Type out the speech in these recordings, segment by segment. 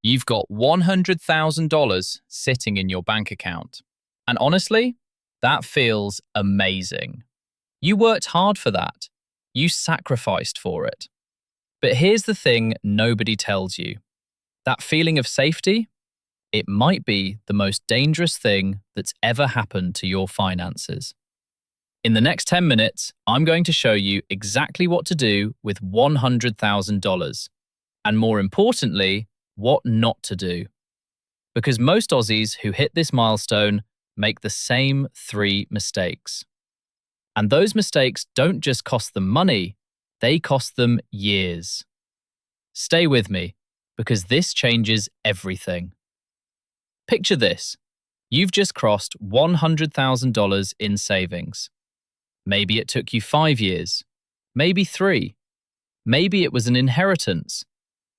You've got $100,000 sitting in your bank account. And honestly, that feels amazing. You worked hard for that. You sacrificed for it. But here's the thing nobody tells you. That feeling of safety, it might be the most dangerous thing that's ever happened to your finances. In the next 10 minutes, I'm going to show you exactly what to do with $100,000. And more importantly, what not to do. Because most Aussies who hit this milestone make the same 3 mistakes. And those mistakes don't just cost them money, they cost them years. Stay with me, because this changes everything. Picture this. You've just crossed $100,000 in savings. Maybe it took you 5 years, maybe 3. Maybe it was an inheritance.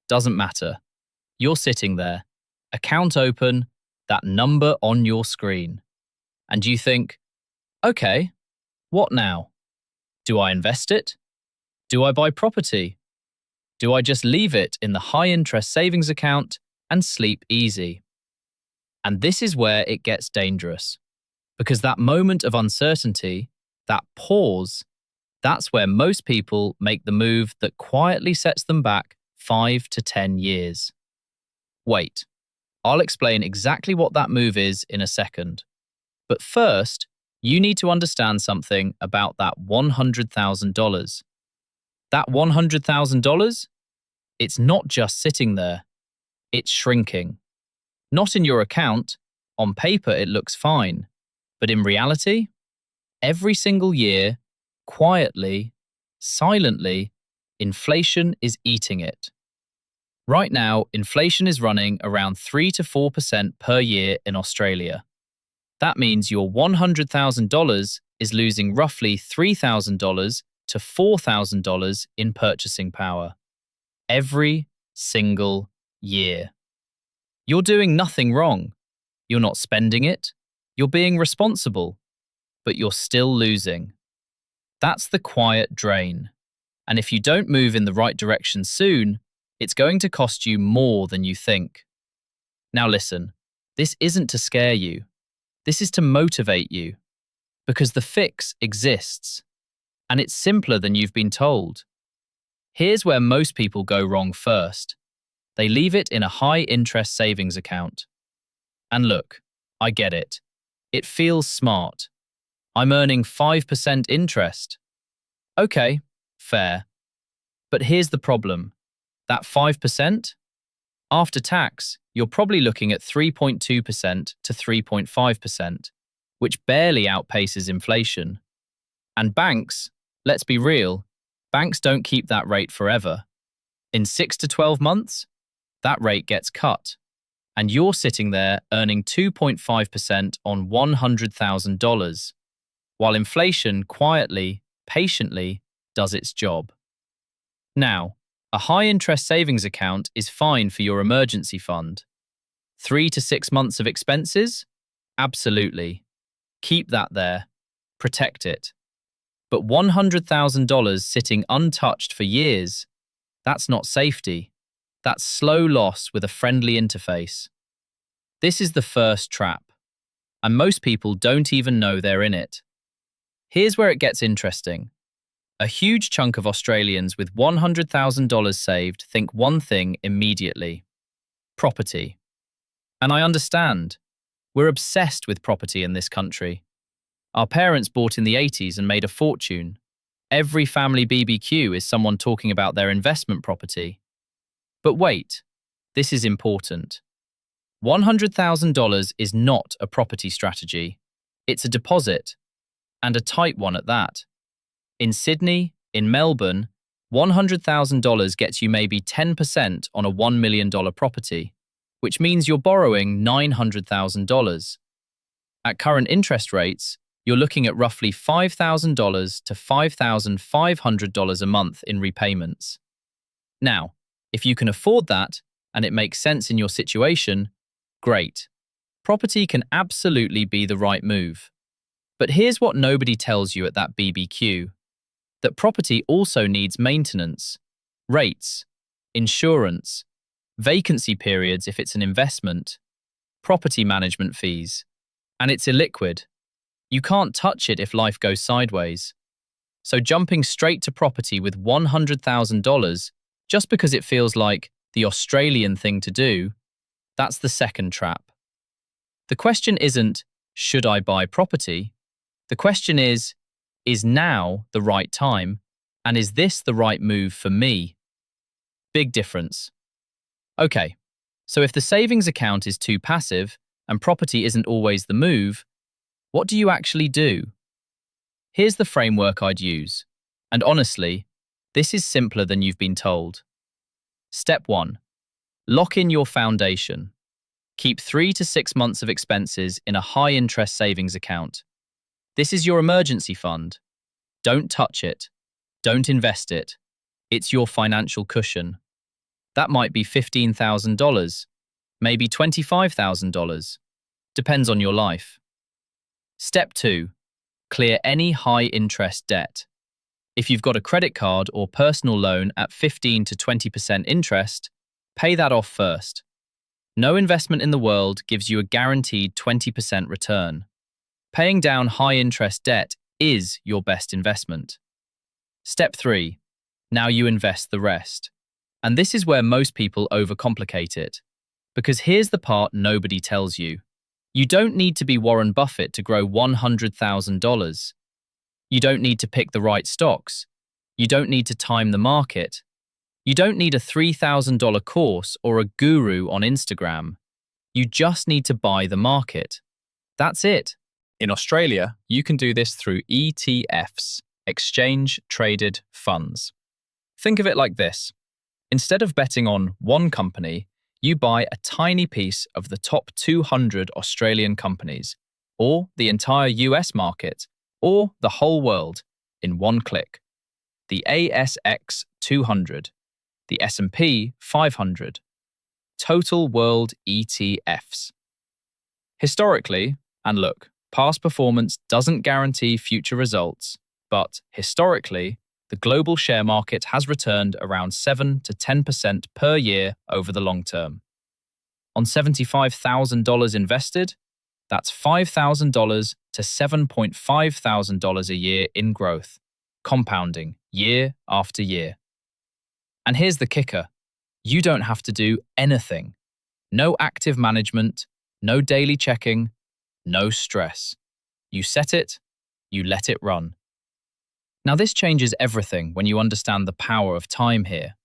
Doesn't matter. You're sitting there, account open, that number on your screen. And you think, okay, what now? Do I invest it? Do I buy property? Do I just leave it in the high-interest savings account and sleep easy? And this is where it gets dangerous. Because that moment of uncertainty, that pause, that's where most people make the move that quietly sets them back 5 to 10 years. Wait, I'll explain exactly what that move is in a second. But first, you need to understand something about that $100,000. That $100,000? It's not just sitting there. It's shrinking. Not in your account. On paper, it looks fine. But in reality, every single year, quietly, silently, inflation is eating it. Right now, inflation is running around 3 to 4% per year in Australia. That means your $100,000 is losing roughly $3,000 to $4,000 in purchasing power. Every single year. You're doing nothing wrong. You're not spending it. You're being responsible. But you're still losing. That's the quiet drain. And if you don't move in the right direction soon, it's going to cost you more than you think. Now listen, this isn't to scare you. This is to motivate you. Because the fix exists. And it's simpler than you've been told. Here's where most people go wrong first. They leave it in a high-interest savings account. And look, I get it. It feels smart. I'm earning 5% interest. Okay, fair. But here's the problem. That 5%? After tax, you're probably looking at 3.2% to 3.5%, which barely outpaces inflation. And banks, let's be real, banks don't keep that rate forever. In 6 to 12 months, that rate gets cut. And you're sitting there earning 2.5% on $100,000, while inflation quietly, patiently does its job. Now, a high-interest savings account is fine for your emergency fund. 3 to 6 months of expenses? Absolutely. Keep that there. Protect it. But $100,000 sitting untouched for years, that's not safety. That's slow loss with a friendly interface. This is the first trap. And most people don't even know they're in it. Here's where it gets interesting. A huge chunk of Australians with $100,000 saved think one thing immediately. Property. And I understand. We're obsessed with property in this country. Our parents bought in the 80s and made a fortune. Every family BBQ is someone talking about their investment property. But wait, this is important. $100,000 is not a property strategy. It's a deposit, and a tight one at that. In Sydney, in Melbourne, $100,000 gets you maybe 10% on a $1 million property, which means you're borrowing $900,000. At current interest rates, you're looking at roughly $5,000 to $5,500 a month in repayments. Now, if you can afford that, and it makes sense in your situation, great. Property can absolutely be the right move. But here's what nobody tells you at that BBQ. That property also needs maintenance, rates, insurance, vacancy periods if it's an investment, property management fees, and it's illiquid. You can't touch it if life goes sideways. So jumping straight to property with $100,000 just because it feels like the Australian thing to do, that's the second trap. The question isn't, should I buy property? The question is now the right time? And is this the right move for me? Big difference. Okay, so if the savings account is too passive and property isn't always the move, what do you actually do? Here's the framework I'd use. And honestly, this is simpler than you've been told. Step 1. Lock in your foundation. Keep 3 to 6 months of expenses in a high-interest savings account. This is your emergency fund. Don't touch it. Don't invest it. It's your financial cushion. That might be $15,000, maybe $25,000. Depends on your life. Step 2. Clear any high-interest debt. If you've got a credit card or personal loan at 15 to 20% interest, pay that off first. No investment in the world gives you a guaranteed 20% return. Paying down high-interest debt is your best investment. Step 3. Now you invest the rest. And this is where most people overcomplicate it. Because here's the part nobody tells you. You don't need to be Warren Buffett to grow $100,000. You don't need to pick the right stocks. You don't need to time the market. You don't need a $3,000 course or a guru on Instagram. You just need to buy the market. That's it. In Australia, you can do this through ETFs, exchange traded funds. Think of it like this. Instead of betting on one company, you buy a tiny piece of the top 200 Australian companies, or the entire US market, or the whole world in one click. The ASX 200, the S&P 500, total world ETFs. Historically, and look, past performance doesn't guarantee future results, but historically, the global share market has returned around 7 to 10% per year over the long term. On $75,000 invested, that's $5,000 to $7,500 a year in growth, compounding year after year. And here's the kicker. You don't have to do anything. No active management, no daily checking, no stress. You set it, you let it run. Now this changes everything when you understand the power of time here.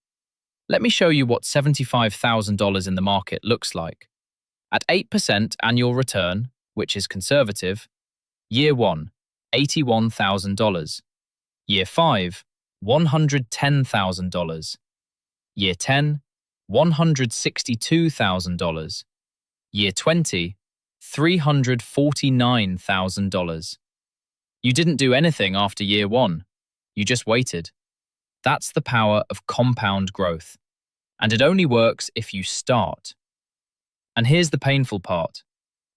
Let me show you what $75,000 in the market looks like. At 8% annual return, which is conservative, year 1, $81,000. Year 5, $110,000. Year 10, $162,000. Year 20, $349,000. You didn't do anything after year 1. You just waited. That's the power of compound growth. And it only works if you start. And here's the painful part.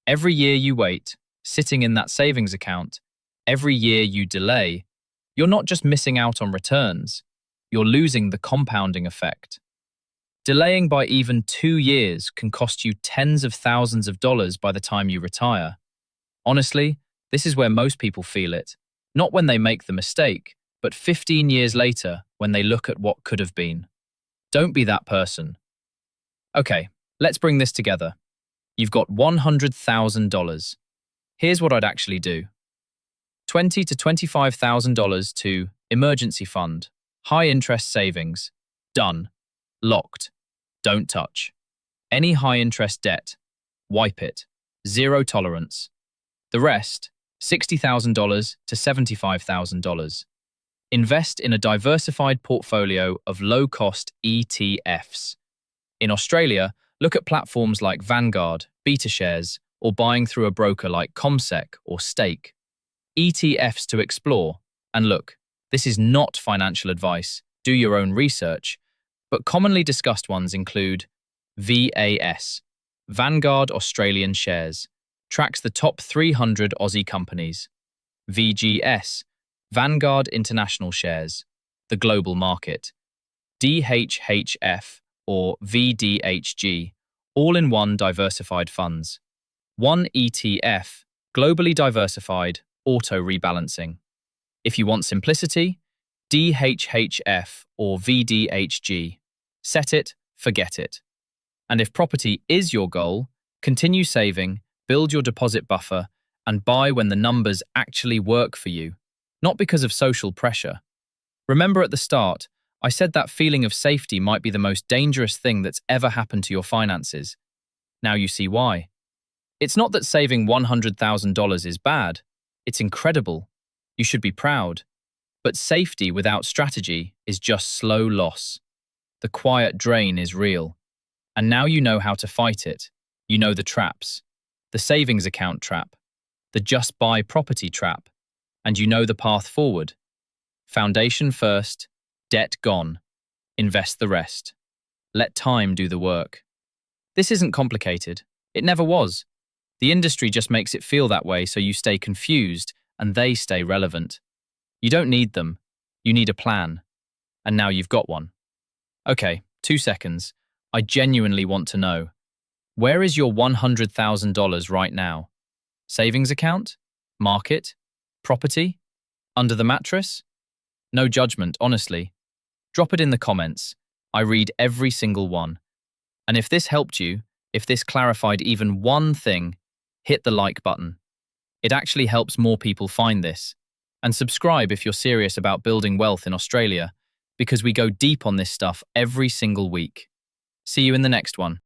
Every year you wait, sitting in that savings account, every year you delay, you're not just missing out on returns, you're losing the compounding effect. Delaying by even 2 years can cost you tens of thousands of dollars by the time you retire. Honestly, this is where most people feel it. Not when they make the mistake, but 15 years later when they look at what could have been. Don't be that person. Okay, let's bring this together. You've got $100,000. Here's what I'd actually do. $20,000 to $25,000 to emergency fund, high interest savings. Done. Locked. Don't touch. Any high interest debt. Wipe it. Zero tolerance. The rest, $60,000 to $75,000. Invest in a diversified portfolio of low-cost ETFs. In Australia, look at platforms like Vanguard, BetaShares, or buying through a broker like CommSec or Stake. ETFs to explore. And look, this is not financial advice, do your own research, but commonly discussed ones include VAS, Vanguard Australian Shares, tracks the top 300 Aussie companies. VGS, Vanguard International Shares, the global market. DHHF, or VDHG, all-in-one diversified funds. One ETF, globally diversified, auto-rebalancing. If you want simplicity, DHHF or VDHG. Set it, forget it. And if property is your goal, continue saving, build your deposit buffer, and buy when the numbers actually work for you, not because of social pressure. Remember at the start, I said that feeling of safety might be the most dangerous thing that's ever happened to your finances. Now you see why. It's not that saving $100,000 is bad. It's incredible. You should be proud. But safety without strategy is just slow loss. The quiet drain is real. And now you know how to fight it. You know the traps. The savings account trap. The just buy property trap. And you know the path forward. Foundation first, debt gone. Invest the rest. Let time do the work. This isn't complicated. It never was. The industry just makes it feel that way so you stay confused and they stay relevant. You don't need them. You need a plan. And now you've got one. Okay, 2 seconds. I genuinely want to know. Where is your $100,000 right now? Savings account? Market? Property? Under the mattress? No judgment, honestly. Drop it in the comments. I read every single one. And if this helped you, if this clarified even one thing, hit the like button. It actually helps more people find this. And subscribe if you're serious about building wealth in Australia, because we go deep on this stuff every single week. See you in the next one.